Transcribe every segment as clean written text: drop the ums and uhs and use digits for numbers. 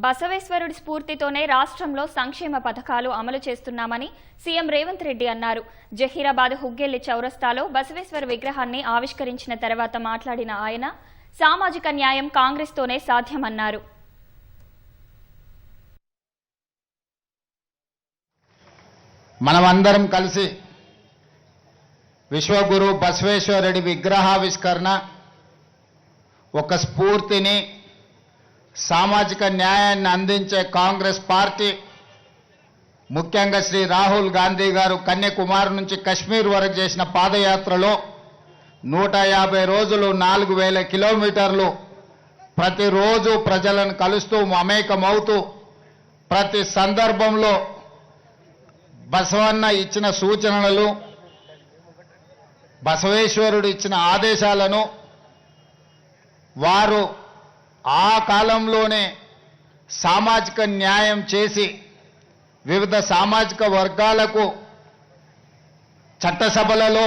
బసవేశ్వరుడి స్ఫూర్తితోనే రాష్ట్రంలో సంక్షేమ పథకాలు అమలు చేస్తున్నామని సీఎం రేవంత్ రెడ్డి అన్నారు. జహీరాబాద్ హుగ్గెల్లి చౌరస్తాలో బసవేశ్వర విగ్రహాన్ని ఆవిష్కరించిన తర్వాత మాట్లాడిన ఆయన సామాజిక న్యాయం కాంగ్రెస్తోనే సాధ్యమన్నారు. మనమందరం కలిసి విశ్వగురు బసవేశ్వరుడి విగ్రహావిష్కరణ ఒక స్ఫూర్తిని సామాజిక న్యాయాన్ని అందించే కాంగ్రెస్ పార్టీ ముఖ్యంగా శ్రీ రాహుల్ గాంధీ గారు కన్యాకుమారి నుంచి కశ్మీర్ వరకు చేసిన పాదయాత్రలో 150 రోజులు 4000 కిలోమీటర్లు ప్రతిరోజు ప్రజలను కలుస్తూ మమేకమవుతూ ప్రతి సందర్భంలో బసవన్న ఇచ్చిన సూచనలు బసవేశ్వరుడు ఇచ్చిన ఆదేశాలను వారు ఆ కాలంలోనే సామాజిక న్యాయం చేసి వివిధ సామాజిక వర్గాలకు చట్టసభలలో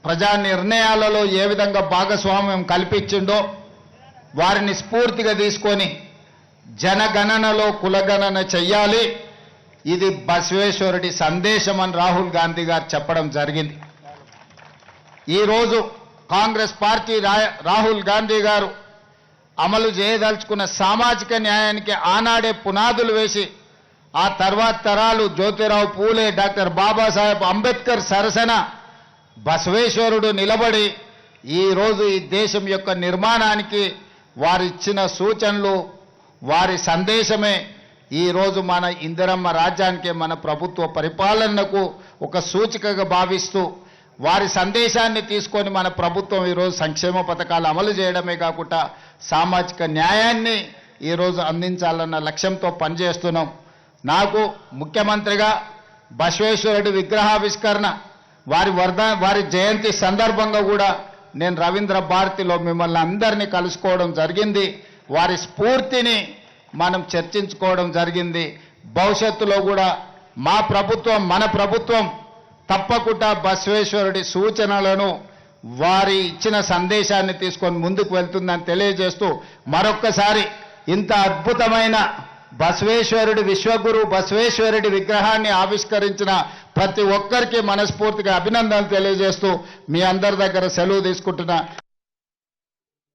ప్రజా నిర్ణయాలలో ఏ విధంగా భాగస్వామ్యం కల్పించిండో వారిని స్ఫూర్తిగా తీసుకొని జనగణనలో కులగణన చెయ్యాలి. ఇది బసవేశ్వరుడి సందేశం అని రాహుల్ గాంధీ గారు చెప్పడం జరిగింది. ఈరోజు కాంగ్రెస్ పార్టీ రాహుల్ గాంధీ గారు అమలు చేయదలుచుకున్న సామాజిక న్యాయానికి ఆనాడే పునాదులు వేసి ఆ తర్వాత తరాలు జ్యోతిరావు పూలే, డాక్టర్ బాబాసాహెబ్ అంబేద్కర్ సరసన బసవేశ్వరుడు నిలబడి ఈరోజు ఈ దేశం యొక్క నిర్మాణానికి వారిచ్చిన సూచనలు వారి సందేశమే ఈరోజు మన ఇందిరమ్మ రాజ్యానికి మన ప్రభుత్వ పరిపాలనకు ఒక సూచికగా భావిస్తూ వారి సందేశాన్ని తీసుకొని మన ప్రభుత్వం ఈరోజు సంక్షేమ పథకాలు అమలు చేయడమే కాకుండా సామాజిక న్యాయాన్ని ఈరోజు అందించాలన్న లక్ష్యంతో పనిచేస్తున్నాం. నాకు ముఖ్యమంత్రిగా బసవేశ్వరుడి విగ్రహావిష్కరణ వారి జయంతి సందర్భంగా కూడా నేను రవీంద్ర భారతిలో మిమ్మల్ని అందరినీ కలుసుకోవడం జరిగింది. వారి స్ఫూర్తిని మనం చర్చించుకోవడం జరిగింది. భవిష్యత్తులో కూడా మా ప్రభుత్వం మన ప్రభుత్వం తప్పకుండా బసవేశ్వరుడి సూచనలను వారి ఇచ్చిన సందేశాన్ని తీసుకొని ముందుకు వెళ్తుందని తెలియజేస్తూ మరొక్కసారి ఇంత అద్భుతమైన బసవేశ్వరుడి విశ్వగురు బసవేశ్వరుడి విగ్రహాన్ని ఆవిష్కరించిన ప్రతి ఒక్కరికి మనస్ఫూర్తిగా అభినందనలు తెలియజేస్తూ మీ అందరి దగ్గర సెలవు తీసుకుంటున్నా.